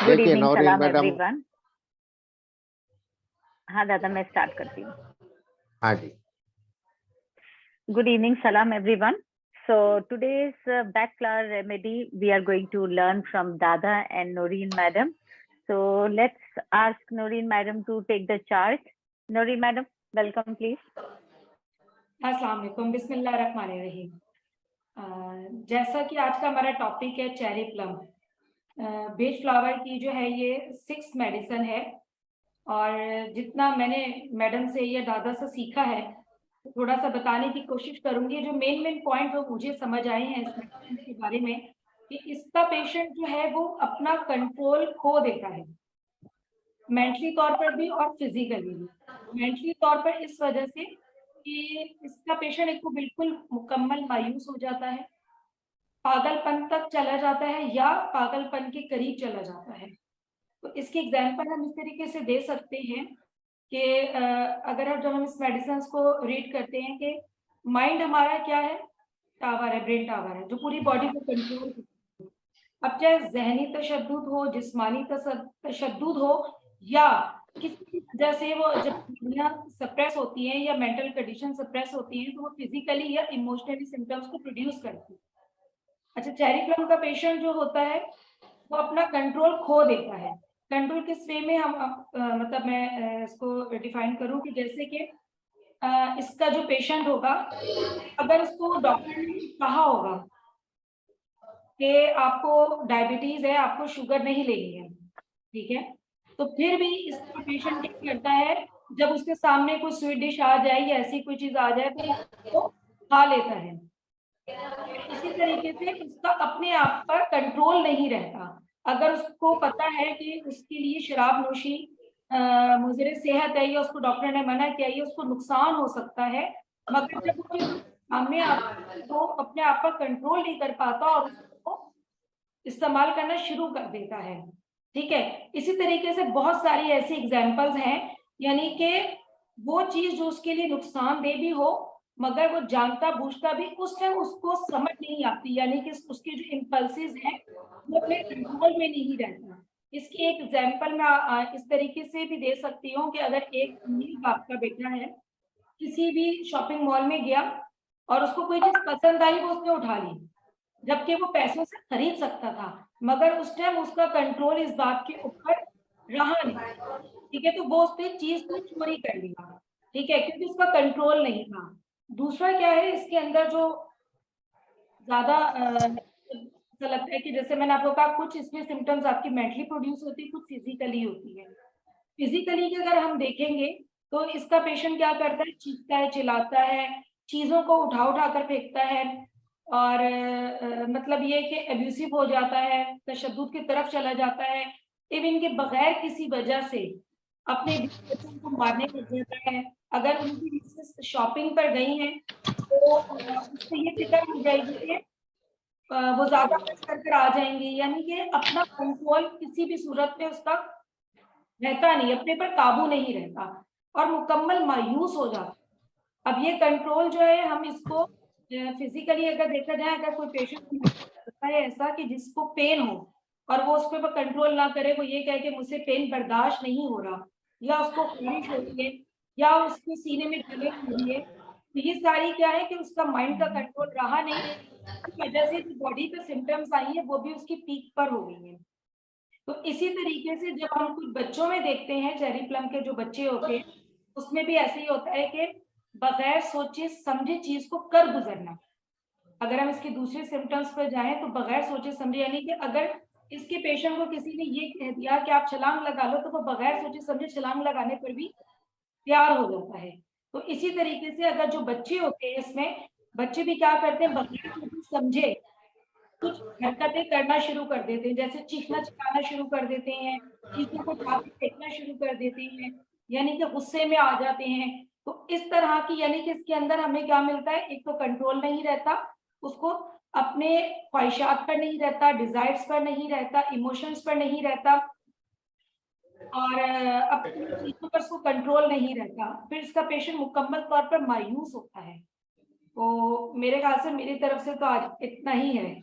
Good देखिए evening, Naureen सलाम madam. Everyone. हाँ दादा, मैं स्टार्ट करती हूँ। हाँ जी। Good evening, salam everyone. So today's backflower remedy we are going to learn from Dada and Noreen madam. So let's ask Noreen madam to take the charge. Noreen madam, welcome please. अस्सलाम वालेकुम, बिस्मिल्लाहिर्रहमानिर्रहीम। जैसा कि आज का हमारा topic है cherry plum. Beige flower की जो है ये 6th मेडिसिन है, और जितना मैंने मैडम से या दादा से सीखा है थोड़ा सा बताने की कोशिश करूंगी। जो मेन पॉइंट वो मुझे समझ आए हैं इस मेडिसिन के बारे में कि इसका पेशेंट जो है वो अपना कंट्रोल खो देता है, मेंटली तौर पर भी और फिजिकली भी। मेंटली तौर पर इस वजह से कि इसका पेशेंट एक को बिल्कुल मुकम्मल मायूस हो जाता है, पागलपन तक चला जाता है या पागलपन के करीब चला जाता है। तो इसकी एग्जांपल हम इस तरीके से दे सकते हैं कि अगर जब हम इस मेडिसिन को रीड करते हैं कि माइंड हमारा क्या है, टावर है, ब्रेन टावर है जो पूरी बॉडी को कंट्रोल करता है। अब चाहे जहनी तशद्दुद हो, जिस्मानी तशद्दुद हो, या किसी भी वजह से वो जब बीमारियां सप्रेस होती हैं या मेंटल कंडीशन सप्रेस होती हैं तो वो फिजिकली या इमोशनली सिम्टम्स को प्रोड्यूस करती है। अच्छा, चेरी प्लम का पेशेंट जो होता है वो अपना कंट्रोल खो देता है। कंट्रोल किस वे में हम मतलब मैं इसको डिफाइन करूं कि जैसे कि इसका जो पेशेंट होगा, अगर उसको डॉक्टर ने कहा होगा कि आपको डायबिटीज है, आपको शुगर नहीं लेनी है, ठीक है, तो फिर भी इसका पेशेंट क्या करता है, जब उसके सामने कोई स्वीट डिश आ जाए या ऐसी कोई चीज आ जाए तो वो खा लेता है। इसी तरीके से उसका अपने आप पर कंट्रोल नहीं रहता। अगर उसको पता है कि उसके लिए शराब नोशी मुज़र सेहत है या उसको डॉक्टर ने मना किया है, उसको नुकसान हो सकता है, मगर जब वो चीज सामने आता तो अपने आप पर कंट्रोल नहीं कर पाता और उसको इस्तेमाल करना शुरू कर देता है। ठीक है, इसी तरीके से बहुत सारी ऐसी एग्जाम्पल्स हैं, यानी कि वो चीज जो उसके लिए नुकसानदेह भी हो मगर वो जानता बूझता भी उस टाइम उसको समझ नहीं आती, यानी कि उसके जो इम्पल्सिस हैं वो अपने कंट्रोल में नहीं रहता। इसकी एक एग्जाम्पल मैं इस तरीके से भी दे सकती हूँ कि अगर एक अमीर बाप का बेटा है, किसी भी शॉपिंग मॉल में गया और उसको कोई चीज पसंद आई वो उसने उठा ली, जबकि वो पैसों से खरीद सकता था, मगर उस टाइम उसका कंट्रोल इस बात के ऊपर रहा नहीं। ठीक है, तो वो उसने चीज को चोरी कर लिया, ठीक है, क्योंकि उसका कंट्रोल नहीं था। दूसरा क्या है इसके अंदर जो ज्यादा ऐसा लगता है कि जैसे मैंने आपको कहा कुछ इसमें सिम्टम्स आपकी मेंटली प्रोड्यूस होती है, कुछ फिजिकली होती है। फिजिकली की अगर हम देखेंगे तो इसका पेशेंट क्या करता है, चीखता है, चिल्लाता है, चीजों को उठा उठा कर फेंकता है, और मतलब ये कि एब्यूसिव हो जाता है, तशद्दुद की तरफ चला जाता है, इवन के बगैर किसी वजह से अपने बच्चों को मारने लग जाता है। अगर उनकी मिसेस शॉपिंग पर गई हैं तो उससे ये फिक्र हो जाएगी कि वो ज्यादा खर्च कर कर आ जाएंगी, यानी कि अपना कंट्रोल किसी भी सूरत में उसका रहता नहीं, अपने पर काबू नहीं रहता और मुकम्मल मायूस हो जाता। अब ये कंट्रोल जो है हम इसको फिजिकली अगर देखा जाए, अगर कोई पेशेंट होता है ऐसा कि जिसको पेन हो और वो उस पर कंट्रोल ना करे, वो ये कहे कि मुझसे पेन बर्दाश्त नहीं हो रहा, या उसको खारिश हो रही है या उसके सीने में जलन हो रही है, तो ये सारी क्या है कि उसका माइंड का कंट्रोल रहा नहीं, इस वजह से जो बॉडी पे सिम्टम्स आई है वो भी उसकी पीक पर हो गई है। तो इसी तरीके से जब हम कुछ बच्चों में देखते हैं, चेरी प्लम के जो बच्चे होते हैं उसमें भी ऐसे ही होता है कि बगैर सोचे समझे चीज को कर गुजरना। अगर हम इसके दूसरे सिम्टम्स पर जाएं तो बगैर सोचे समझे, यानी कि अगर इसके पेशेंट को किसी ने ये कह दिया कि आप छलांग लगा लो तो वो बगैर सोचे समझे छलांग लगाने पर भी तैयार हो जाता है। तो इसी तरीके से अगर जो बच्चे होते हैं इसमें, बच्चे भी क्या करते हैं, बगैर सोचे समझे कुछ हरकतें करना शुरू कर देते हैं, जैसे चीखना चिल्लाना शुरू कर देते हैं, चीजों को उठा के फेंकना शुरू कर देते हैं, यानी कि गुस्से में आ जाते हैं। तो इस तरह की, यानी कि इसके अंदर हमें क्या मिलता है, एक तो कंट्रोल नहीं रहता, उसको अपने ख्वाहिशात पर नहीं रहता, डिजायर्स पर नहीं रहता, इमोशंस पर नहीं रहता, और अपनी चीजों पर उसको कंट्रोल नहीं रहता, फिर इसका पेशेंट मुकम्मल तौर पर मायूस होता है। तो मेरे ख्याल से मेरी तरफ से तो आज इतना ही है।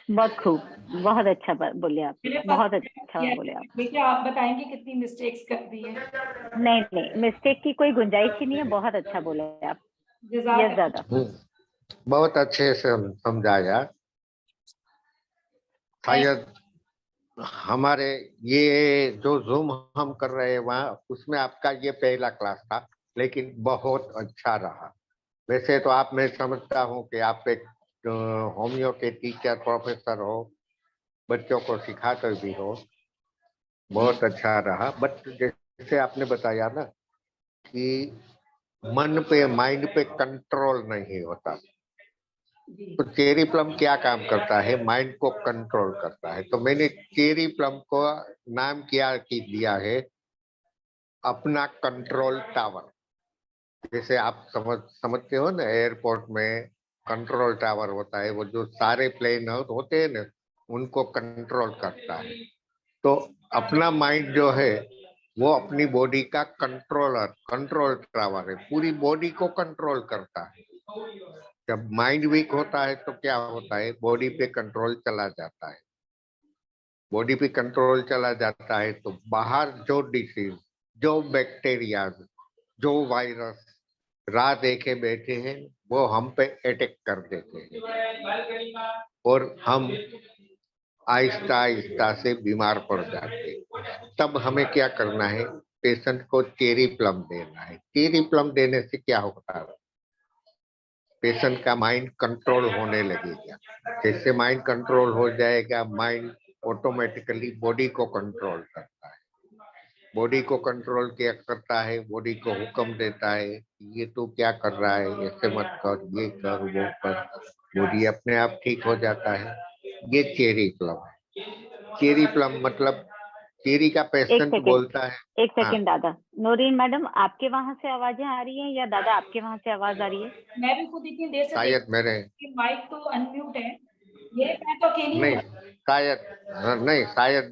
बहुत खूब, बहुत अच्छा बोले आप, मेरे पास बहुत अच्छा बोले आप। देखिए, आप बताएंगे कितनी मिस्टेक्स कर दी है। नहीं नहीं, मिस्टेक की कोई गुंजाइश ही नहीं है, बहुत अच्छा बोले आप। यस दादा। बहुत अच्छे से समझाया। शायद हमारे ये जो जूम हम कर रहे हैं वहाँ, उसमें आपका ये पहला क्लास था, लेकिन बहुत अच्छा रहा। वैसे तो आप, मैं समझता हूँ कि आप एक होमियो के टीचर प्रोफेसर हो, बच्चों को सिखाते भी हो, बहुत अच्छा रहा। बट जैसे आपने बताया ना कि मन पे, माइंड पे कंट्रोल नहीं होता, तो चेरी प्लम क्या काम करता है? माइंड को कंट्रोल करता है। तो मैंने चेरी प्लम को नाम क्या दिया है, अपना कंट्रोल टावर। जैसे आप समझते हो ना, एयरपोर्ट में कंट्रोल टावर होता है, वो जो सारे प्लेन होते हैं ना, उनको कंट्रोल करता है। तो अपना माइंड जो है वो अपनी बॉडी का कंट्रोल टावर है, पूरी बॉडी को कंट्रोल करता है। जब माइंड वीक होता है तो क्या होता है, बॉडी पे कंट्रोल चला जाता है। बॉडी पे कंट्रोल चला जाता है तो बाहर जो डिसीज, जो बैक्टीरिया, जो वायरस राह देखे बैठे हैं, वो हम पे अटैक कर देते हैं और हम आहिस्ता आहिस्ता से बीमार पड़ जाते हैं। तब हमें क्या करना है, पेशेंट को चेरी प्लम देना है। चेरी प्लम देने से क्या होता है, पेशेंट का माइंड कंट्रोल होने लगेगा। जैसे माइंड कंट्रोल हो जाएगा, माइंड ऑटोमेटिकली बॉडी को कंट्रोल करता है। बॉडी को कंट्रोल क्या करता है, बॉडी को हुक्म देता है, ये तू क्या कर रहा है, ऐसे मत कर, ये कर, वो कर। बॉडी अपने आप ठीक हो जाता है। ये चेरी प्लम है। चेरी प्लम मतलब चेरी का पेशेंट बोलता है। एक सेकंड दादा, नोरीन मैडम आपके वहां से आवाजें आ रही हैं या दादा आपके वहां से आवाज आ रही है? मैं भी खुद इतनी देर से शायद मेरे माइक तो अनम्यूट है, ये मैं तो अकेली नहीं, हूँ। शायद नहीं, शायद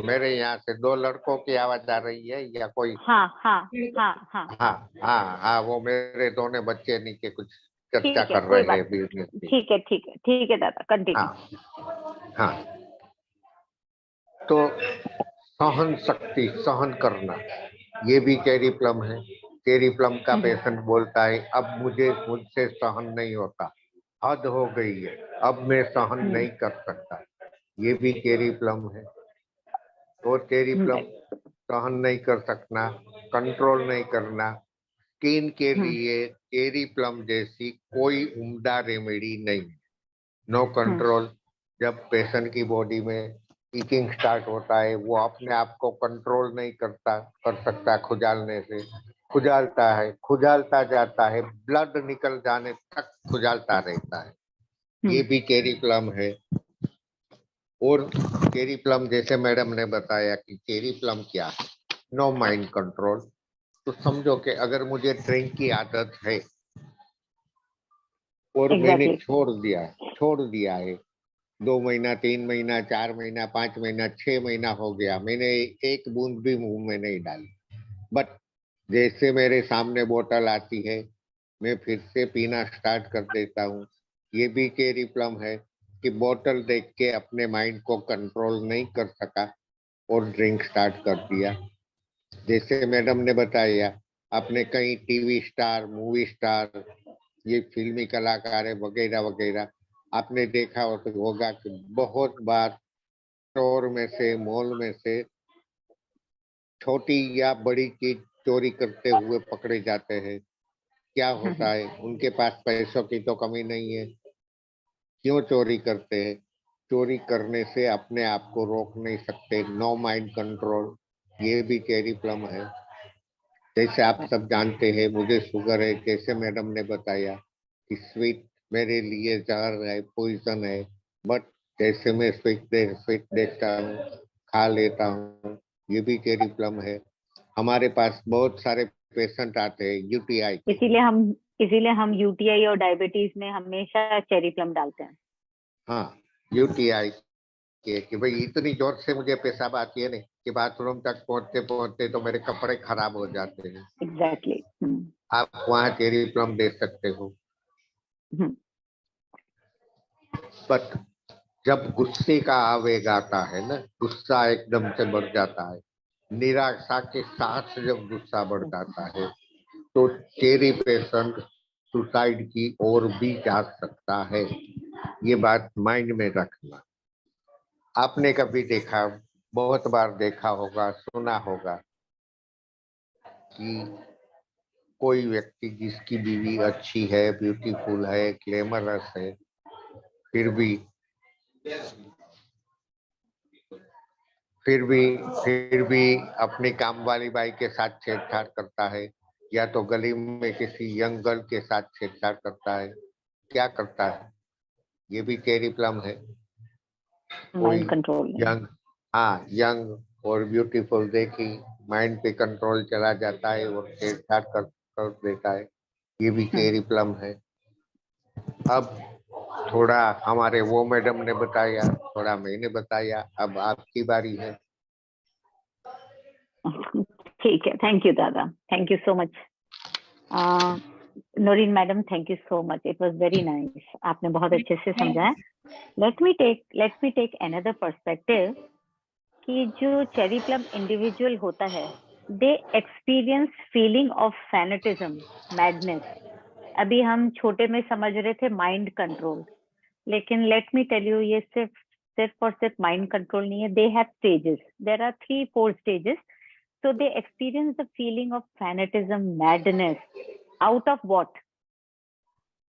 मेरे यहाँ से दो लड़कों की आवाज आ रही है या कोई। हाँ हाँ हाँ हाँ हाँ हाँ हाँ, वो मेरे दोनों बच्चे नीचे कुछ चर्चा ठीक है, कर कोई रहे हैं बात बिजनेस की। ठीक है ठीक है ठीक है दादा, कंटिन्यू। हाँ हाँ, तो सहन शक्ति, सहन करना, ये भी चेरी प्लम है। चेरी प्लम का पेशेंट बोलता है, अब मुझसे सहन नहीं होता, हद हो गई है, अब मैं सहन नहीं कर सकता। ये भी चेरी प्लम है। तो चेरी प्लम सहन नहीं कर सकना, कंट्रोल नहीं करना, स्किन के लिए चेरी प्लम जैसी कोई उम्दा रेमेडी नहीं। No control. जब पेशेंट की बॉडी में ईचिंग स्टार्ट होता है, वो अपने आप को कंट्रोल नहीं कर सकता, खुजालने से खुजालता है, खुजालता जाता है, ब्लड निकल जाने तक खुजालता रहता है। ये भी चेरी प्लम है। और चेरी प्लम, जैसे मैडम ने बताया कि चेरी प्लम क्या है, नो माइंड कंट्रोल। तो समझो कि अगर मुझे ड्रिंक की आदत है और मैंने छोड़ दिया है 2 महीना, 3 महीना, 4 महीना, 5 महीना, 6 महीना हो गया, मैंने एक बूंद भी मुंह में नहीं डाली, बट जैसे मेरे सामने बोतल आती है, मैं फिर से पीना स्टार्ट कर देता हूँ। ये भी चेरी प्लम है कि बोतल देख के अपने माइंड को कंट्रोल नहीं कर सका और ड्रिंक स्टार्ट कर दिया। जैसे मैडम ने बताया, आपने कई टीवी स्टार, मूवी स्टार, ये फिल्मी कलाकार है वगैरह वगैरह, आपने देखा होगा कि बहुत बार स्टोर में से, मॉल में से छोटी या बड़ी चीज चोरी करते हुए पकड़े जाते हैं। क्या होता है, उनके पास पैसों की तो कमी नहीं है, क्यों चोरी करते हैं? चोरी करने से अपने आप को रोक नहीं सकते, नो माइंड कंट्रोल। ये भी चेरी प्लम है। जैसे आप सब जानते हैं, मुझे शुगर है, जैसे मैडम ने बताया कि स्वीट मेरे लिए जहर है, पॉइजन है, बट जैसे मैं स्वीट देखता हूँ, खा लेता हूँ। ये भी चेरी प्लम है। हमारे पास बहुत सारे पेशेंट आते हैं यूटीआई के। इसीलिए हम यूटीआई और डायबिटीज में हमेशा चेरी प्लम डालते हैं। हाँ, यूटीआई के कि भाई इतनी जोर से मुझे पेशाब आती है नहीं कि बाथरूम तक पहुंचते पहुंचते तो मेरे कपड़े खराब हो जाते हैं। एग्जैक्टली। आप वहाँ चेरी प्लम दे सकते हो। हम्म। बट जब गुस्से का आवेग आता है ना, गुस्सा एकदम से बढ़ जाता है, निराशा के साथ जब गुस्सा बढ़ जाता है, तो चेरी पेशेंट सुसाइड की ओर भी जा सकता है। ये बात माइंड में रखना। आपने कभी देखा, बहुत बार देखा होगा, सुना होगा कि कोई व्यक्ति जिसकी बीवी अच्छी है, ब्यूटीफुल है, ग्लैमरस है, फिर भी फिर भी फिर भी अपनी काम वाली बाई के साथ छेड़छाड़ करता है, या तो गली में किसी यंग गर्ल के साथ छेड़छाड़ करता है। क्या करता है? ये भी चेरी प्लम है। कोई माइंड कंट्रोल नहीं। यंग, हाँ, यंग और ब्यूटीफुल देखी, माइंड पे कंट्रोल चला जाता है और छेड़छाड़ कर देता है। ये भी चेरी प्लम है। अब थोड़ा हमारे वो मैडम ने बताया, थोड़ा मैंने बताया, अब आपकी बारी है। ठीक है, थैंक यू दादा, thank you so much. Noreen madam, thank you so much, it was very nice, आपने बहुत अच्छे से समझाया। Let me take another perspective कि जो चेरी प्लम इंडिविजुअल होता है, they experience feeling of fanaticism, madness. अभी हम छोटे में समझ रहे थे माइंड कंट्रोल, लेकिन लेट मी टेल यू, ये सिर्फ और सिर्फ माइंड कंट्रोल नहीं है। They have stages, there are 3-4 stages. So they experience the feeling of fanatism, madness, out of what?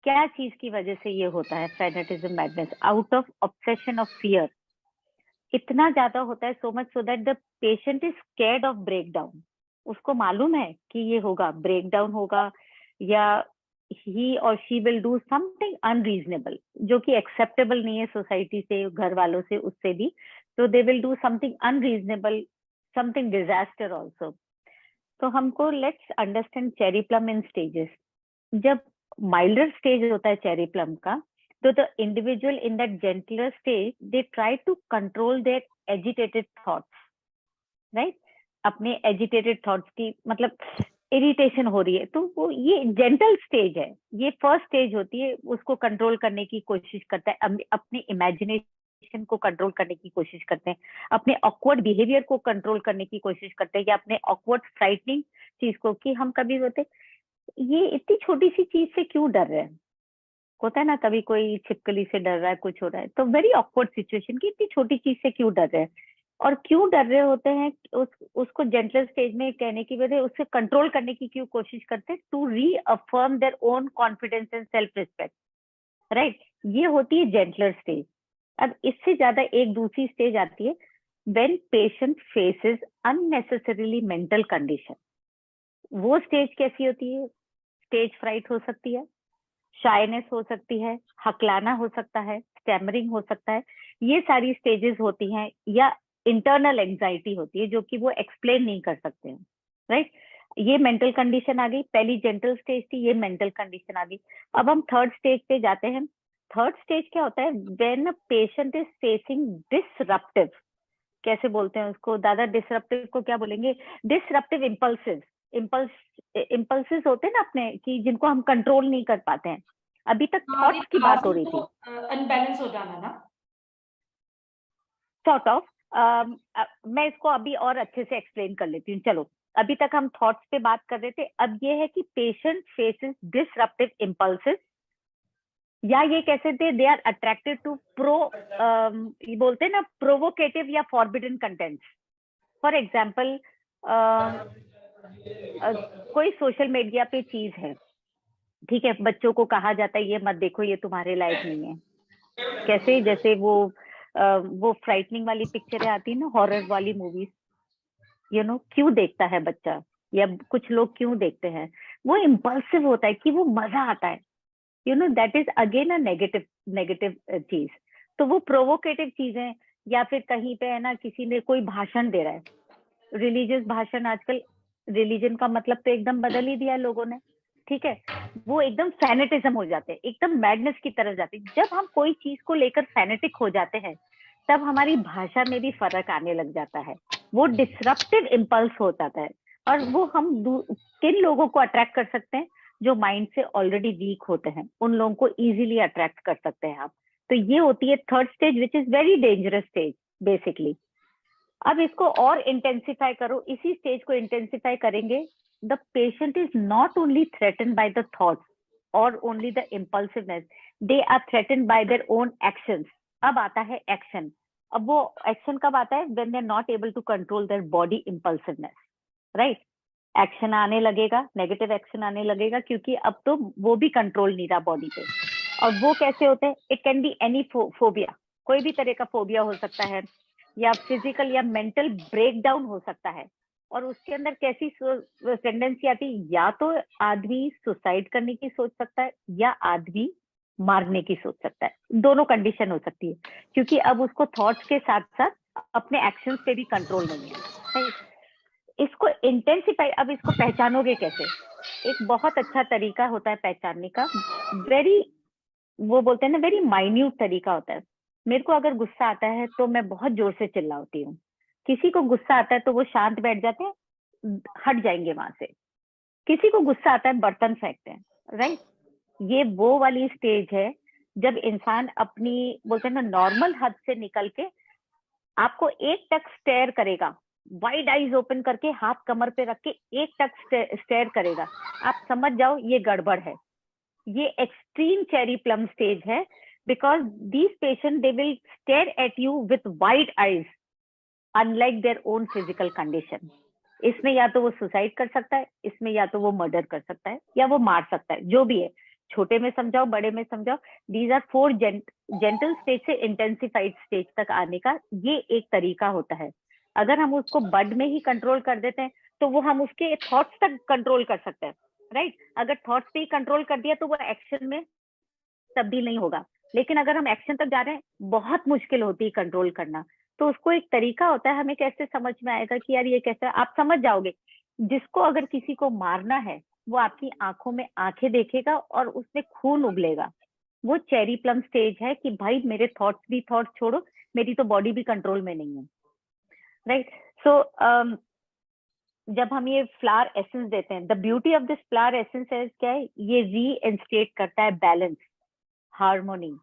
क्या चीज की वजह से ये होता है fanatism, madness? Out of obsession of fear. इतना ज्यादा होता है, so much so that the patient is scared of breakdown. उसको मालूम है कि ये होगा, breakdown होगा, या he or she will do something unreasonable, जो कि acceptable नहीं है सोसाइटी से, घर वालों से, उससे भी. So they will do something unreasonable, something disaster also. तो हमको let's understand cherry plum in stages. जब माइल्डर स्टेज होता है चेरी प्लम का, तो the individual in that gentler stage, they try to control their agitated thoughts, right? अपने agitated thoughts की, मतलब इरिटेशन हो रही है, तो वो ये जेंटल स्टेज है, ये फर्स्ट स्टेज होती है. उसको कंट्रोल करने की कोशिश करता है, अपनी इमेजिनेशन को कंट्रोल करने की कोशिश करते हैं, अपने ऑकवर्ड बिहेवियर को कंट्रोल करने की कोशिश करते हैं, या अपने ऑकवर्ड फ्राइटनिंग चीज को, कि हम कभी होते ये इतनी छोटी सी चीज से क्यों डर रहे हैं. होता है ना, कभी कोई छिपकली से डर रहा है, कुछ हो रहा है, तो वेरी ऑकवर्ड सिचुएशन की इतनी छोटी चीज से क्यों डर रहे हैं, और क्यों डर रहे होते हैं, उसको जेंटल स्टेज में कहने की वजह, उससे कंट्रोल करने की क्यों कोशिश करते हैं, to reaffirm their own confidence and self respect, right? ये होती है जेंटलर स्टेज. अब इससे ज्यादा एक दूसरी स्टेज आती है, when patient faces unnecessarily mental condition. वो स्टेज कैसी होती है? स्टेज फ्राइट हो सकती है, शाइनेस हो सकती है, हकलाना हो सकता है, स्टैमरिंग हो सकता है. ये सारी स्टेजेस होती हैं, या इंटरनल एंजाइटी होती है, जो कि वो एक्सप्लेन नहीं कर सकते हैं, राइट? ये मेंटल कंडीशन आ गई. पहली जेंटल स्टेज थी, ये मेंटल कंडीशन आ गई. अब हम थर्ड स्टेज पे जाते हैं. थर्ड स्टेज क्या होता है? When a patient is facing disruptive, कैसे बोलते हैं उसको दादा, डिसरप्टिव को क्या बोलेंगे? Disruptive impulsive. इम्पल्सिस होते हैं ना अपने, कि जिनको हम कंट्रोल नहीं कर पाते हैं. अभी तक थॉट्स की बात हो रही थी, अनबैलेंस हो जाना ना, सॉर्ट ऑफ. मैं इसको अभी और अच्छे से एक्सप्लेन कर लेती हूँ. चलो, अभी तक हम थॉट्स पे बात कर रहे थे, अब ये है कि पेशेंट फेसेस डिसरप्टिव इम्पल्सिस, या ये कैसे थे, दे आर अट्रैक्टेड टू ये बोलते हैं ना, प्रोवोकेटिव या फॉरबिडन कंटेंट्स. फॉर एग्जाम्पल, कोई सोशल मीडिया पे चीज है, ठीक है, बच्चों को कहा जाता है ये मत देखो, ये तुम्हारे लायक नहीं है. कैसे? जैसे वो फ्राइटनिंग वाली पिक्चरें आती है ना, हॉरर वाली मूवीज, क्यों देखता है बच्चा, या कुछ लोग क्यों देखते हैं? वो इम्पल्सिव होता है, कि वो मजा आता है, that is again a negative चीज. तो वो प्रोवोकेटिव चीजें, या फिर कहीं पे है ना, किसी ने कोई भाषण दे रहा है, रिलीजियस भाषण, आजकल रिलीजन का मतलब तो एकदम बदल ही दिया लोगों ने, ठीक है? वो एकदम फैनेटिज्म हो जाते हैं, एकदम मैडनेस की तरफ जाते हैं. जब हम कोई चीज को लेकर फैनेटिक हो जाते हैं, तब हमारी भाषा में भी फर्क आने लग जाता है. वो डिसरप्टिव इम्पल्स हो जाता है. और वो हम किन लोगों को अट्रैक्ट कर सकते हैं? जो माइंड से ऑलरेडी वीक होते हैं, उन लोगों को इजीली अट्रैक्ट कर सकते हैं आप. तो ये होती है third stage, which is very dangerous stage basically. अब इसको और इंटेंसिफाई करो, इसी स्टेज को इंटेंसिफाई करेंगे, the patient is not only threaten by the thoughts और only the impulsiveness, they are threaten by their own actions. अब आता है एक्शन। अब वो एक्शन कब आता है? When they are not able to control their body impulsiveness, right? Action आने लगेगा, नेगेटिव एक्शन आने लगेगा, क्योंकि अब तो वो भी कंट्रोल नहीं रहा बॉडी पे। और वो कैसे होते हैं? It can be any phobia, कोई भी तरह का फोबिया हो सकता है, या फिजिकल या मेंटल ब्रेकडाउन हो सकता है। और उसके अंदर कैसी टेंडेंसी आती है? या तो आदमी सुसाइड करने की सोच सकता है, या आदमी मारने की सोच सकता है। दोनों कंडीशन हो सकती है, क्योंकि अब उसको थॉट्स के साथ साथ अपने एक्शंस पे भी कंट्रोल नहीं है। इसको इंटेंसिफाई, अब इसको पहचानोगे कैसे? एक बहुत अच्छा तरीका होता है पहचानने का, वेरी, वो बोलते हैं ना, वेरी माइन्यूट तरीका होता है। मेरे को अगर गुस्सा आता है तो मैं बहुत जोर से चिल्लाती हूँ, किसी को गुस्सा आता है तो वो शांत बैठ जाते हैं, हट जाएंगे वहां से। किसी को गुस्सा आता है, बर्तन फेंकते हैं, राइट? ये वो वाली स्टेज है जब इंसान अपनी, बोलते हैं ना, नॉर्मल हद से निकल के आपको एक टक स्टेयर करेगा, वाइड आईज ओपन करके, हाथ कमर पे रख के एक टक स्टेयर करेगा, आप समझ जाओ ये गड़बड़ है। ये एक्सट्रीम चेरी प्लम स्टेज है, because these patient they will stare at you with wide eyes, unlike their own physical condition. इसमें या तो वो सुसाइड कर सकता है, इसमें या तो वो मर्डर कर सकता है, या वो मार सकता है, जो भी है। छोटे में समझाओ, बड़े में समझाओ, दीज आर 4 जेंटल स्टेज से इंटेंसिफाइड स्टेज तक आने का ये एक तरीका होता है। अगर हम उसको बड में ही कंट्रोल कर देते हैं तो वो हम उसके थॉट्स तक कंट्रोल कर सकते हैं, राइट? अगर थॉट्स पे ही कंट्रोल कर दिया तो वो एक्शन में तब्दील नहीं होगा। लेकिन अगर हम एक्शन तक जा रहे हैं, बहुत मुश्किल होती है कंट्रोल करना। तो उसको एक तरीका होता है, हमें कैसे समझ में आएगा कि यार ये कैसे, आप समझ जाओगे। जिसको अगर किसी को मारना है, वो आपकी आंखों में आंखें देखेगा और उसमें खून उबलेगा। वो चेरी प्लम स्टेज है कि भाई मेरे थॉट्स भी थॉट्स छोड़ो, मेरी तो बॉडी भी कंट्रोल में नहीं है, राइट? सो जब हम ये फ्लावर एसेंस देते हैं, the beauty of this flower essence है क्या है? ये रीइंस्टेट करता है बैलेंस, हार्मोनी।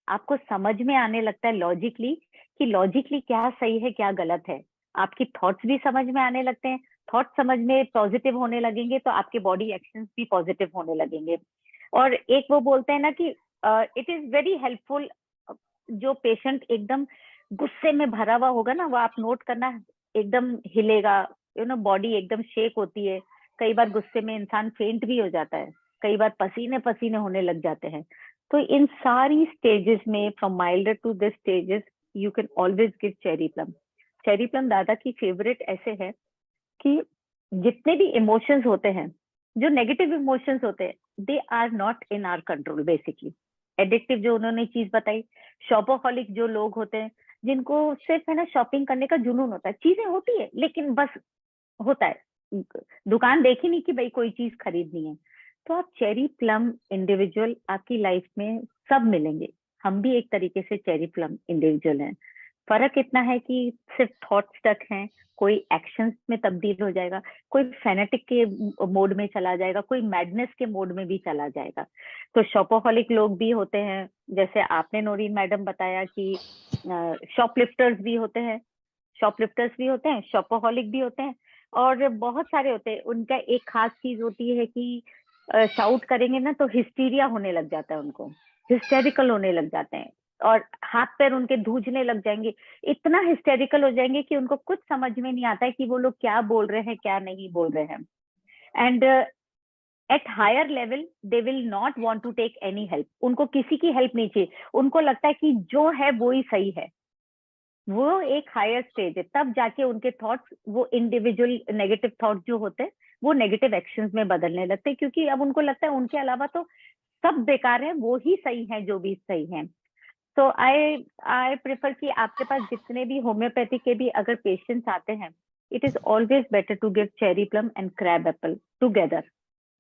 आपको समझ में आने लगता है लॉजिकली कि लॉजिकली क्या सही है क्या गलत है। आपकी थॉट्स भी समझ में आने लगते हैं, थॉट्स समझ में पॉजिटिव होने लगेंगे तो आपके बॉडी एक्शंस भी पॉजिटिव होने लगेंगे। और एक वो बोलते हैं ना कि इट इज वेरी हेल्पफुल। जो पेशेंट एकदम गुस्से में भरा हुआ होगा ना, वो आप नोट करना, एकदम हिलेगा, बॉडी एकदम शेक होती है। कई बार गुस्से में इंसान फेंट भी हो जाता है, कई बार पसीने पसीने होने लग जाते हैं। तो इन सारी स्टेजेस में, from milder to this stages, you can always give cherry plum. Cherry plum दादा की फेवरेट ऐसे है कि जितने भी इमोशंस होते हैं, जो नेगेटिव इमोशंस होते हैं, they are not in our control basically. Addictive जो उन्होंने चीज बताई, शॉपोहॉलिक जो लोग होते हैं, जिनको सिर्फ है ना शॉपिंग करने का जुनून होता है, चीजें होती है लेकिन बस होता है, दुकान देखी नहीं कि भाई कोई चीज खरीदनी है। तो आप चेरी प्लम इंडिविजुअल आपकी लाइफ में सब मिलेंगे। हम भी एक तरीके से चेरी प्लम इंडिविजुअल हैं। फर्क इतना है कि सिर्फ थॉट्स तक हैं, कोई एक्शंस में तब्दील हो जाएगा, कोई फैनेटिक के मोड में चला जाएगा, कोई मैडनेस के मोड में भी चला जाएगा। तो शॉपोहॉलिक लोग भी होते हैं, जैसे आपने नोरीन मैडम बताया कि शॉपलिफ्टर्स भी होते हैं, शॉपोहॉलिक भी होते हैं, और बहुत सारे होते हैं। उनका एक खास चीज होती है कि शाउट करेंगे ना तो हिस्टीरिया होने लग जाता है, उनको हिस्टेरिकल होने लग जाते हैं, और हाथ पैर उनके धूजने लग जाएंगे, इतना हिस्टेरिकल हो जाएंगे कि उनको कुछ समझ में नहीं आता है कि वो लोग क्या बोल रहे हैं क्या नहीं बोल रहे हैं। And at higher level they will not want to take any help, उनको किसी की हेल्प नहीं चाहिए, उनको लगता है कि जो है वो ही सही है। वो एक हायर स्टेज है, तब जाके उनके थॉट्स, वो इंडिविजुअल नेगेटिव थॉट्स जो होते हैं, वो नेगेटिव एक्शंस में बदलने लगते हैं, क्योंकि अब उनको लगता है उनके अलावा तो सब बेकार है, वो ही सही है जो भी सही है। तो आई प्रेफर कि आपके पास जितने भी होम्योपैथी के भी अगर पेशेंट्स आते हैं, it is always better to give cherry plum and crab apple together.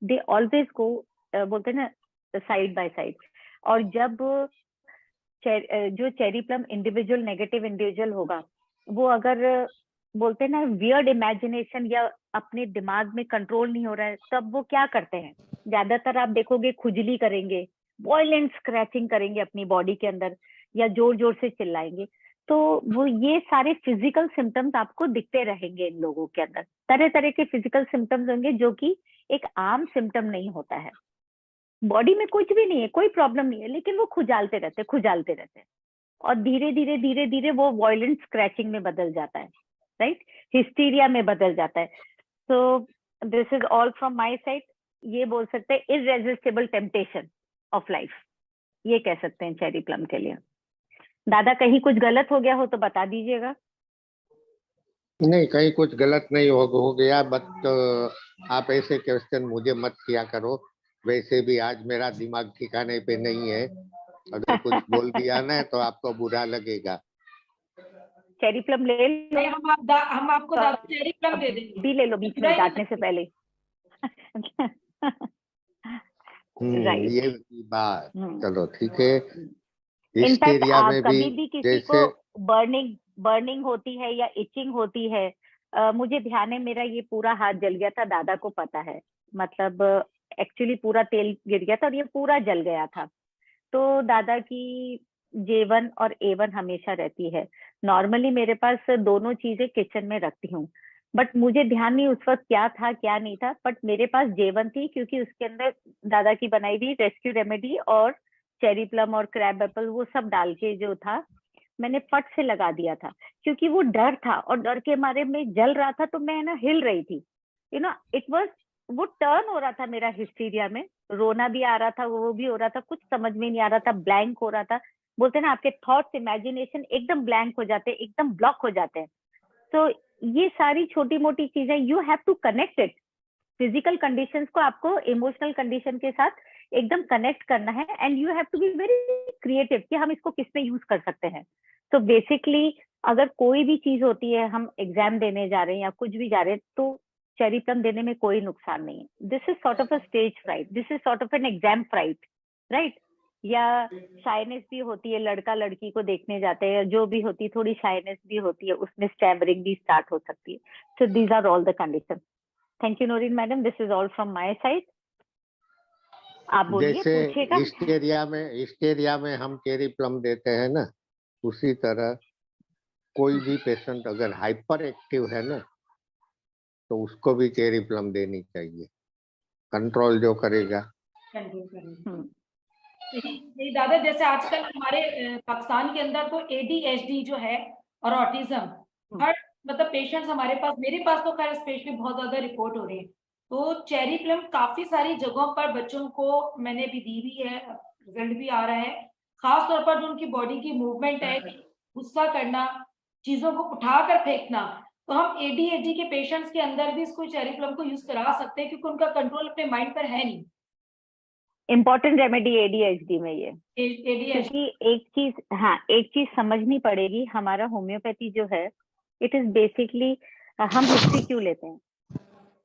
They always go, बोलते हैं ना, साइड बाय साइड। और जब जो cherry plum individual negative individual होगा, वो अगर बोलते हैं ना वियर्ड इमेजिनेशन या अपने दिमाग में कंट्रोल नहीं हो रहा है, तब वो क्या करते हैं? ज्यादातर आप देखोगे खुजली करेंगे, वॉयलेंट स्क्रैचिंग करेंगे अपनी बॉडी के अंदर, या जोर जोर से चिल्लाएंगे, तो वो ये सारे फिजिकल सिम्टम्स आपको दिखते रहेंगे इन लोगों के अंदर। तरह तरह के फिजिकल सिम्टम्स होंगे जो कि एक आम सिम्टम नहीं होता है। बॉडी में कुछ भी नहीं है, कोई प्रॉब्लम नहीं है, लेकिन वो खुजालते रहते हैं और धीरे धीरे धीरे धीरे वो वायलेंट स्क्रैचिंग में बदल जाता है, राइट, हिस्टीरिया में बदल जाता है। So this is all from my side. ये बोल सकते हैं इररेजिस्टिबल टेम्पटेशन ऑफ लाइफ, ये कह सकते हैं चेरी प्लम के लिए। दादा कहीं कुछ गलत हो गया हो तो बता दीजिएगा। नहीं, कहीं कुछ गलत नहीं हो गया, बट आप ऐसे क्वेश्चन मुझे मत किया करो। वैसे भी आज मेरा दिमाग ठिकाने पे नहीं है, अगर कुछ बोल दिया ना तो आपको बुरा लगेगा। चेरी प्लम ले लो, हम आपको चेरी प्लम दे देंगे, भी ले लो बीच में डांटने से पहले। राइट, ये बात, चलो ठीक है। इनफैक्ट में कभी भी किसी जैसे को बर्निंग होती है या इचिंग होती है, मुझे ध्यान है मेरा ये पूरा हाथ जल गया था, दादा को पता है, मतलब एक्चुअली पूरा तेल गिर गया था और ये पूरा जल गया था। तो दादा की J1 और A1 हमेशा रहती है। नॉर्मली मेरे पास दोनों चीजें किचन में रखती हूँ, बट मुझे ध्यान नहीं उस वक्त क्या था क्या नहीं था, बट मेरे पास J1 थी क्योंकि उसके अंदर दादा की बनाई हुई रेस्क्यू रेमेडी और चेरी प्लम और क्रैब एप्पल वो सब डाल के जो था मैंने फट से लगा दिया था, क्योंकि वो डर था और डर के मारे में जल रहा था, तो मैं ना हिल रही थी, इट वाज, वो टर्न हो रहा था मेरा हिस्टीरिया में, रोना भी आ रहा था, वो भी हो रहा था, कुछ समझ में नहीं आ रहा था, ब्लैंक हो रहा था। बोलते हैं ना आपके थॉट्स इमेजिनेशन एकदम ब्लैंक हो जाते हैं, एकदम ब्लॉक हो जाते हैं। तो ये सारी छोटी मोटी चीजें you have to connect it, physical conditions को आपको इमोशनल कंडीशन के साथ एकदम कनेक्ट करना है, and you have to be very creative कि हम इसको किस में यूज कर सकते हैं। तो बेसिकली अगर कोई भी चीज होती है, हम एग्जाम देने जा रहे हैं या कुछ भी जा रहे हैं, तो चेरी प्लम देने में कोई नुकसान नहीं है। This is sort of a stage fright, this is sort of an exam fright, right. या शाइनेस भी होती है, लड़का लड़की को देखने जाते हैं, जो भी होती है, थोड़ी शाइनेस भी होती है, उसमें स्टैमरिंग भी स्टार्ट हो सकती है। So these are all the condition. Thank you Noreen madam, this is all from my side. आप बोलिए, पूछिएगा। हिस्टेरिया में हम चेरी प्लम देते हैं ना, उसी तरह कोई भी पेशेंट अगर हाइपर एक्टिव है ना, तो उसको भी चेरी प्लम देनी चाहिए, कंट्रोल जो करेगा। नहीं दादा, जैसे आजकल हमारे पाकिस्तान के अंदर तो ADHD जो है और ऑटिज्म, हर मतलब पेशेंट्स हमारे पास, मेरे पास तो खैर स्पेशली बहुत ज्यादा रिपोर्ट हो रही है। तो चेरी प्लम काफी सारी जगहों पर बच्चों को मैंने भी दी हुई है, रिजल्ट भी आ रहा है। खास तौर पर जो उनकी बॉडी की मूवमेंट है, गुस्सा करना, चीजों को उठाकर फेंकना, तो हम ADHD के पेशेंट्स के अंदर भी इसको चेरी प्लम को यूज करा सकते हैं, क्योंकि उनका कंट्रोल अपने माइंड पर है नहीं। इम्पोर्टेंट रेमेडी ADHD में ये, ADHD। क्योंकि एक चीज समझनी पड़ेगी, हमारा होम्योपैथी जो है इट इज बेसिकली, हम हिस्ट्री क्यों लेते हैं?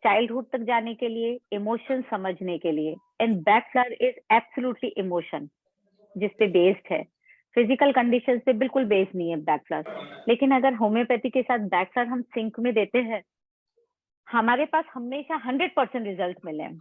चाइल्डहुड तक जाने के लिए, इमोशन समझने के लिए, एंड बैकफ्लावर इज एब्सोल्युटली इमोशन जिस पे बेस्ड है, फिजिकल कंडीशंस पे बिल्कुल बेस्ड नहीं है बैकफ्लावर। लेकिन अगर होम्योपैथी के साथ बैकफ्लावर हम सिंक में देते हैं, हमारे पास हमेशा 100% रिजल्ट मिले हैं।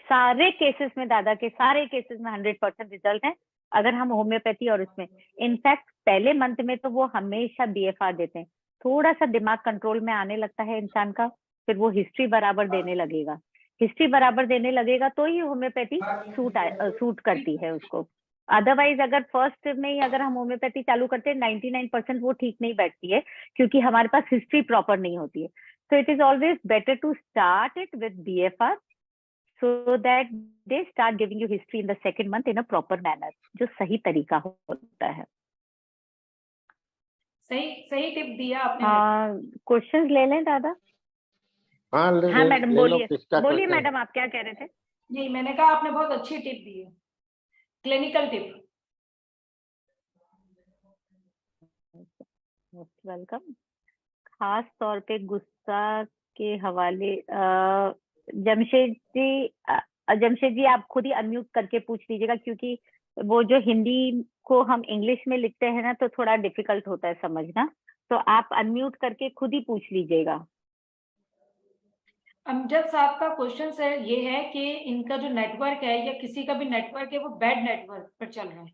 सारे केसेस में, दादा के सारे केसेस में 100% रिजल्ट है अगर हम होम्योपैथी और उसमें। इनफैक्ट पहले मंथ में तो वो हमेशा BFR देते हैं, थोड़ा सा दिमाग कंट्रोल में आने लगता है इंसान का, फिर वो हिस्ट्री बराबर देने लगेगा, हिस्ट्री बराबर देने लगेगा तो ही होम्योपैथी सूट करती है उसको। अदरवाइज अगर फर्स्ट में ही अगर हम होम्योपैथी चालू करते हैं, 99% वो ठीक नहीं बैठती है, क्योंकि हमारे पास हिस्ट्री प्रॉपर नहीं होती है। So it is always better to start it with BFR so that they start giving you history in the second month in a proper manner, जो सही तरीका होता है। सही टिप दिया आपने। क्वेश्चंस ले लें दादा? हाँ मैडम बोलिए मैडम, आप क्या कह रहे थे? नहीं, मैंने कहा आपने बहुत अच्छी टिप दी है, क्लिनिकल टिप। वेलकम। खास तौर पे गुस्सा के हवाले, जमशेद जी आप खुद ही अनम्यूट करके पूछ लीजिएगा, क्योंकि वो जो हिंदी को हम इंग्लिश में लिखते हैं ना, तो थोड़ा डिफिकल्ट होता है समझना, तो आप अनम्यूट करके खुद ही पूछ लीजिएगा। अमजद साहब का क्वेश्चन सर ये है कि इनका जो नेटवर्क है या किसी का भी नेटवर्क है वो बैड नेटवर्क पर चल रहा है।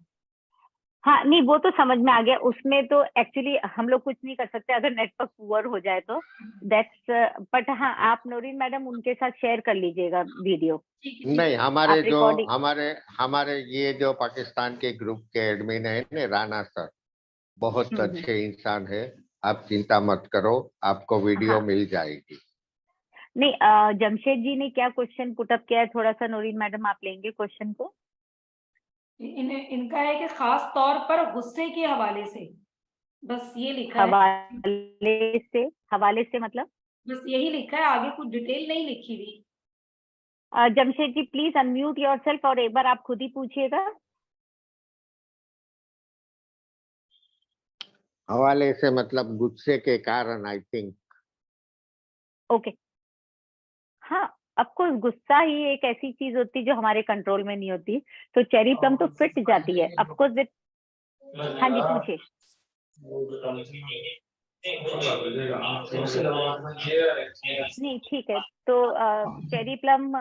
हाँ नहीं, वो तो समझ में आ गया। उसमें तो एक्चुअली हम लोग कुछ नहीं कर सकते अगर नेटवर्क पुअर हो जाए तो, दैट्स। बट हाँ, आप नौरीन मैडम उनके साथ शेयर कर लीजिएगा वीडियो। नहीं, आप रिकॉर्डिंग। हमारे हमारे ये जो पाकिस्तान के ग्रुप के एडमिन है ना, राणा सर, बहुत अच्छे इंसान है। आप चिंता मत करो, आपको वीडियो हाँ मिल जाएगी। नहीं, जमशेद जी ने क्या क्वेश्चन पुटअप किया है, थोड़ा सा नौरीन मैडम आप लेंगे क्वेश्चन को? इनका है कि खास तौर पर गुस्से के हवाले से, बस ये लिखा है। हवाले से मतलब? बस यही लिखा है, आगे कुछ डिटेल नहीं लिखी हुई। Jamshed ji please unmute yourself और एक बार आप खुद ही पूछिएगा। हवाले से मतलब गुस्से के कारण, आई थिंक। ओके। हाँ, ऑफकोर्स गुस्सा ही एक ऐसी चीज होती है जो हमारे कंट्रोल में नहीं होती, तो चेरी प्लम तो फिट जाती है ऑफकोर्स विद। हाँ जी पूछिए। नहीं ठीक है, तो चेरी प्लम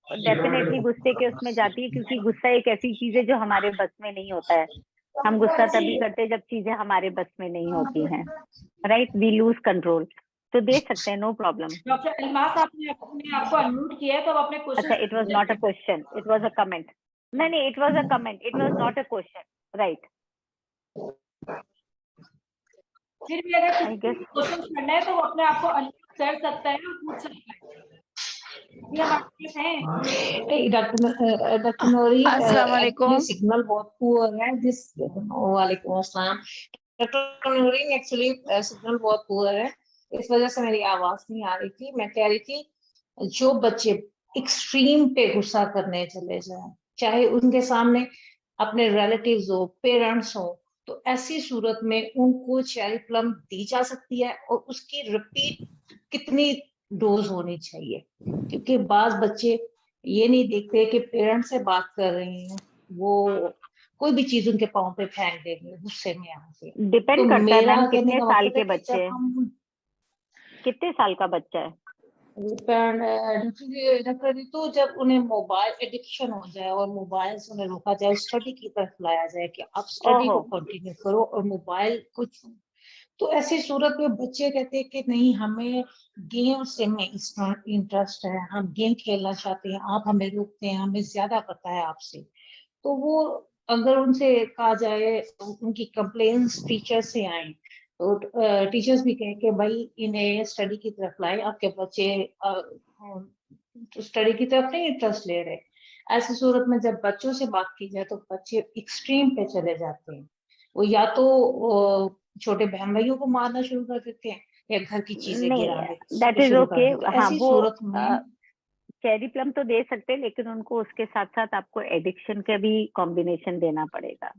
डेफिनेटली गुस्से के उसमें जाती है, क्योंकि गुस्सा एक ऐसी चीज है जो हमारे बस में नहीं होता है। हम गुस्सा तभी करते हैं जब चीजें हमारे बस में नहीं होती हैं, राइट? We lose control. तो दे सकते हैं, नो प्रॉब्लम। डॉक्टर अलमास, आपने अपने आपको अनम्यूट किया है, तो आप अपने अच्छा, question. It was not a question, it was a comment. नहीं नहीं, it was a comment, it was not a question, right? फिर भी अगर आई किसी गेस। को क्वेश्चन करना है तो वो अपने आप को अनम्यूट कर सकता है और पूछ सकता है। ये हमारे पास है। डॉक्टर नूरी, अस्सलाम वालेकुम। सिग्नल बहुत पुअर है जिस। वालेकुम अस्सलाम। डॉक्टर नूरी, एक्चुअली सिग्नल बहुत पुअर है, इस वजह से मेरी आवाज नहीं आ रही थी। मैं कह रही थी, जो बच्चे एक्सट्रीम पे गुस्सा करने चले जाए, चाहे उनके सामने अपने रिलेटिव्स हो, पेरेंट्स हो, तो ऐसी सूरत में उनको चेरी प्लम दी जा सकती है, और उसकी रिपीट कितनी डोज होनी चाहिए, क्योंकि बाज बच्चे ये नहीं देखते कि पेरेंट्स से बात कर रहे हैं, वो कोई भी चीज उनके पाँव पे फेंक देंगे गुस्से में आके। तो डिपेंड करता है मेरा मैम कहने कितने का साल मतलब है के कि बच्चे जब हैं, हम कितने साल का बच्चा है? डॉक्टर रितु, जब उन्हें मोबाइल एडिक्शन हो जाए और मोबाइल से उन्हें रोका जाए, स्टडी की तरफ लाया जाए कि आप स्टडी ओहो। को कंटिन्यू करो और मोबाइल को, तो ऐसी सूरत में बच्चे कहते हैं कि नहीं, हमें गेम से में इंटरेस्ट है, हम गेम खेलना चाहते हैं, आप हमें रोकते हैं, हमें ज्यादा पता है आपसे। तो वो, अगर उनसे कहा जाए, उनकी कंप्लेंट्स टीचर से आए, तो टीचर्स भी कहें कि भाई इन्हें स्टडी की तरफ लाए, आपके बच्चे स्टडी की तरफ नहीं इंटरेस्ट ले रहे। ऐसी सूरत में जब बच्चों से बात की जाए तो बच्चे एक्सट्रीम पे चले जाते हैं, वो या तो छोटे बहन भाइयों को मारना शुरू कर देते हैं या घर की चीजें नहीं, गिराने दैट इज शुरू कर ओके। देते हैं। हाँ ऐसी वो सूरत में चेरी प्लम तो दे सकते हैं, लेकिन उनको उसके साथ साथ आपको एडिक्शन का भी कॉम्बिनेशन देना पड़ेगा।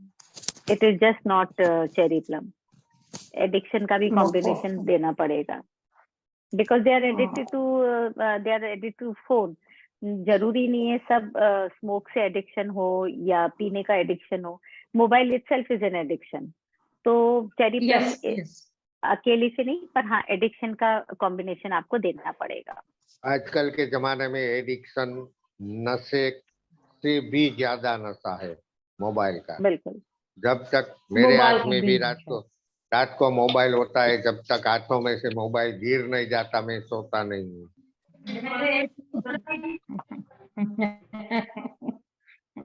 It is just not cherry plum, addiction का भी कॉम्बिनेशन देना पड़ेगा, because they are addicted to phone. जरूरी नहीं है सब स्मोक से एडिक्शन हो या पीने का एडिक्शन हो, mobile itself is an addiction. तो चेरी प्लम अकेले से नहीं, पर हाँ एडिक्शन का कॉम्बिनेशन आपको देना पड़ेगा। आजकल के जमाने में एडिक्शन नशे से भी ज्यादा नशा है मोबाइल का। बिल्कुल। जब तक मेरे हाथ में भी रात को मोबाइल होता है, जब तक हाथों में से मोबाइल गिर नहीं जाता मैं सोता नहीं हूँ।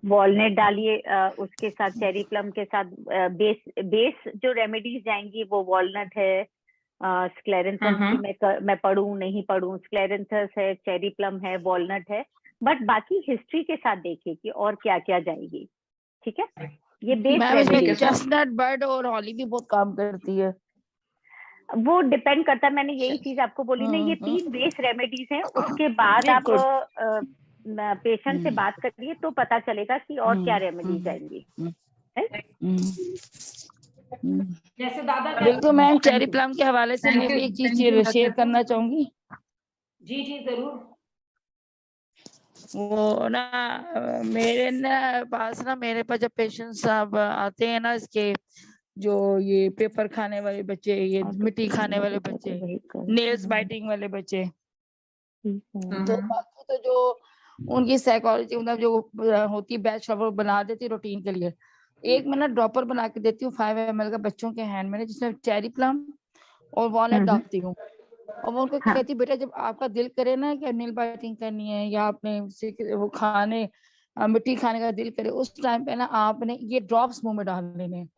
वॉलनट डालिए उसके साथ, चेरी प्लम के साथ। बेस जो रेमेडीज जाएंगी वो वॉलनट है, स्क्लेरेंथस की मैं पढ़ूं नहीं पढ़ूं, स्क्लेरेंथस है, चेरी प्लम है, वॉलनट है, बट बाकी हिस्ट्री के साथ देखिए कि और क्या क्या जाएगी। ठीक है, ये बेस रेमेडीज है। चेस्टनट बर्ड और हॉली भी बहुत काम करती है। वो डिपेंड करता है, मैंने यही चीज आपको बोली ना, ये 3 बेस रेमेडीज हैं। उसके बाद आप पेशेंट से बात करिए तो पता चलेगा कि और क्या रेमेडीज आएंगी। जैसे दादा बिल्कुल मैम, चेरी प्लम के हवाले से मैं भी एक चीज शेयर करना चाहूंगी। जी जी जरूर। वो ना मेरे पास जब पेशेंट्स अब आते हैं ना, इसके जो ये पेपर खाने वाले बच्चे, ये मिट्टी खाने वाले बच्चे, नेल्स बाइटिंग वाले बच्चे, तो बाकी तो जो उनकी साइकोलॉजी मतलब जो होती है बैच बना देती रूटीन के लिए, एक मैं ना ड्रॉपर बना के देती हूँ 5 ml का बच्चों के हैंड में, जिसमें चेरी प्लम और वॉलनट डालती हूँ। और वो उनको कहती हूँ बेटा जब आपका दिल करे ना कि नील बाइटिंग करनी है या आपने वो खाने मिट्टी खाने का दिल करे, उस टाइम पे ना आपने ये ड्रॉप्स मुंह में डाल लेने हैं।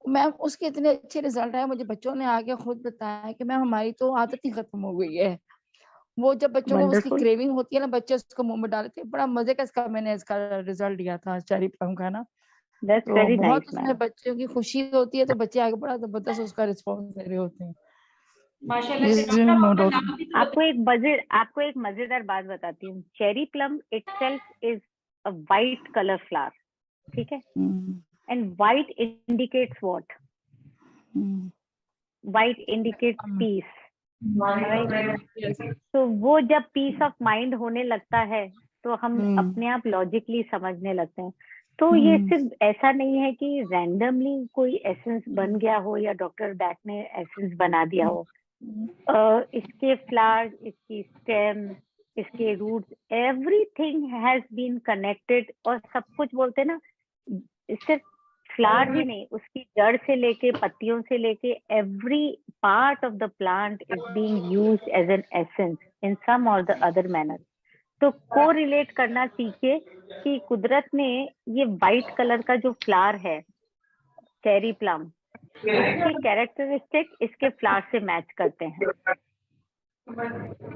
मैम उसके इतने अच्छे रिजल्ट आए, मुझे बच्चों ने आके खुद बताया कि मैम हमारी तो आदत ही खत्म हो गई है। वो जब बच्चों को उसकी क्रेविंग होती है ना, बच्चे उसको मुंह में डालते हैं। बड़ा मजे का इसका मैंने इसका रिजल्ट दिया था चेरी प्लम का ना। तो बहुत उसमें बच्चों की खुशी होती है, तो बच्चे आगे बड़ा जबरदस्त उसका रिस्पॉन्स दे रहे होते हैं। आपको एक मजेदार बात बताती हूँ। Cherry plum itself is a white colour flower, ठीक है, and white indicates what? White indicates peace, right? तो वो जब पीस ऑफ माइंड होने लगता है तो हम अपने आप लॉजिकली समझने लगते हैं। तो ये सिर्फ ऐसा नहीं है कि रैंडमली कोई एसेंस बन गया हो या डॉक्टर बैक ने एसेंस बना दिया हो। इसके फ्लावर्स, इसकी स्टेम, इसके roots, everything has been connected. और सब कुछ बोलते हैं ना, सिर्फ फ्लावर ही नहीं, उसकी जड़ से लेके पत्तियों से लेके every part of the plant is being used as an essence in some और द अदर मैनर। तो को रिलेट करना सीखे कि कुदरत ने ये वाइट कलर का जो फ्लावर है चेरी प्लम, उसके कैरेक्टरिस्टिक इसके फ्लावर से मैच करते हैं।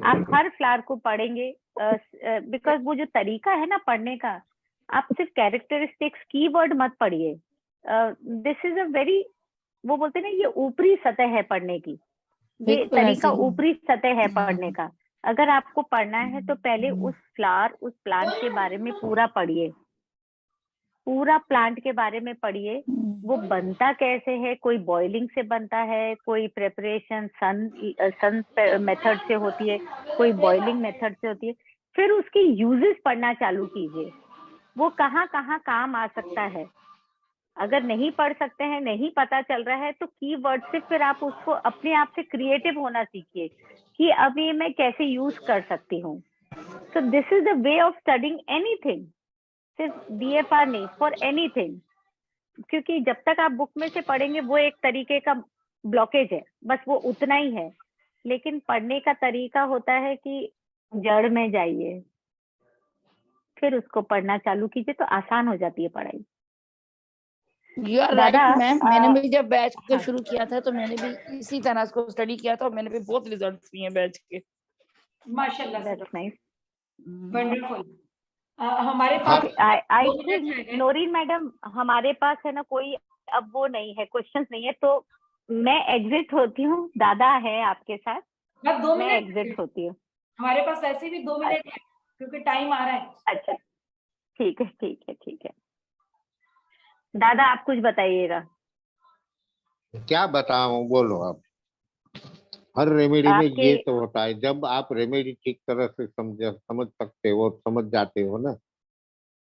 आप हर फ्लावर को पढ़ेंगे बिकॉज वो जो तरीका है ना पढ़ने का, आप सिर्फ कैरेक्टरिस्टिक्स कीवर्ड मत पढ़िए। दिस इज अ वेरी, वो बोलते हैं ना, ये ऊपरी सतह है पढ़ने की, ये तरीका ऊपरी सतह है पढ़ने का। अगर आपको पढ़ना है तो पहले उस फ्लावर, उस प्लांट के बारे में पूरा पढ़िए, पूरा प्लांट के बारे में पढ़िए। वो बनता कैसे है, कोई बॉइलिंग से बनता है, कोई प्रेपरेशन सन मेथड से होती है, कोई बॉइलिंग मेथड से होती है। फिर उसके यूजेस पढ़ना चालू कीजिए, वो कहाँ कहाँ काम आ सकता है। अगर नहीं पढ़ सकते हैं, नहीं पता चल रहा है, तो कीवर्ड से फिर आप उसको अपने आप से क्रिएटिव होना सीखिए कि अब ये मैं कैसे यूज कर सकती हूँ। So this is the way of studying anything, सिर्फ BFR नहीं, फॉर एनीथिंग। क्योंकि जब तक आप बुक में से पढ़ेंगे वो एक तरीके का ब्लॉकेज है, बस वो उतना ही है। लेकिन पढ़ने का तरीका होता है कि जड़ में जाइए, फिर उसको पढ़ना चालू कीजिए, तो आसान हो जाती है पढ़ाई। You are right, ma'am. मैंने भी जब बैच को शुरू किया था तो मैंने भी इसी तरह से स्टडी किया था और मैंने भी बहुत रिजल्ट्स लिए बैच के। माशाल्लाह, दैट्स नाइस, वंडरफुल। हमारे पास आई थिंक नोरीन मैडम, हमारे पास है ना कोई अब वो नहीं है, क्वेश्चंस नहीं है, तो मैं एग्जिट होती हूँ। दादा है आपके साथ, बस 2 मैं मिनट एग्जिट होती हूँ। हमारे पास ऐसे भी 2 मिनट है क्योंकि टाइम आ रहा है। अच्छा, ठीक है, ठीक है, ठीक है। दादा आप कुछ बताइएगा। क्या बताऊं, बोलो आप। हर रेमेडी में ये तो होता है, जब आप रेमेडी ठीक तरह से समझ सकते हो, समझ जाते हो ना,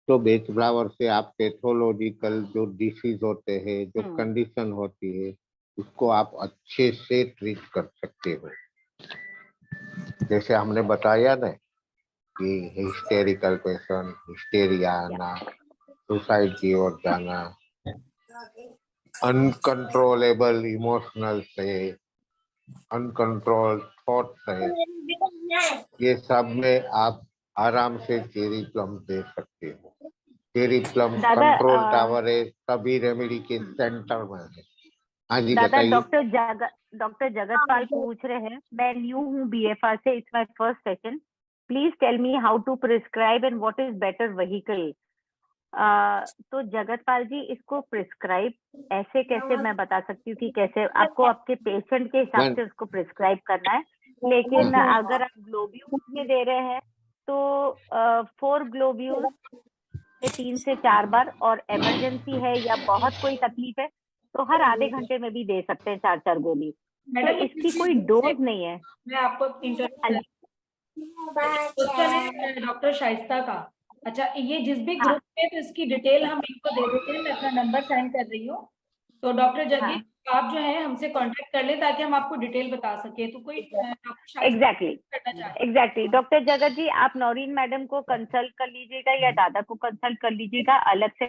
तो बेच फ्लावर से आप पैथोलॉजिकल जो डिसीज होते हैं, जो कंडीशन होती है, उसको आप अच्छे से ट्रीट कर सकते हो। जैसे हमने बताया ना कि हिस्टेरिकल पेशेंट, हिस्टेरिया आना, सुसाइड की ओर जाना, अनकंट्रोलेबल इमोशनल से, अनकंट्रोल थॉट से, ये सब में आप आराम से चेरी प्लम दे सकते हो। चेरी प्लम कंट्रोल टावर है, सभी रेमेडी के सेंटर में है। हाँ जी बताइए। डॉक्टर जगतपाल पूछ रहे हैं, मैं न्यू हूँ BFR से, it's my first session, please tell me how to prescribe and what is better vehicle. तो जगतपाल जी, इसको प्रिस्क्राइब ऐसे कैसे मैं बता सकती हूँ कि कैसे आपको आपके पेशेंट के हिसाब से उसको प्रिस्क्राइब करना है। लेकिन अगर आप ग्लोब्यूल्स में दे रहे हैं तो 4 ग्लोब्यूल्स 3 से 4 बार, और इमरजेंसी है या बहुत कोई तकलीफ है तो हर आधे घंटे में भी दे सकते हैं 4-4 गोली। तो इसकी कोई डोज नहीं है। मैं आपको डॉक्टर शाइस्ता का, अच्छा ये जिस भी ग्रुप में, तो इसकी डिटेल हम इनको दे देते हैं। मैं अपना नंबर सेंड कर रही हूँ, तो डॉक्टर जगत आप जो है हमसे कांटेक्ट कर ले ताकि हम आपको डिटेल बता सके। तो कोई एग्जैक्टली डॉक्टर जगत जी, आप नौरीन मैडम को कंसल्ट कर लीजिएगा या दादा को कंसल्ट कर लीजिएगा, अलग से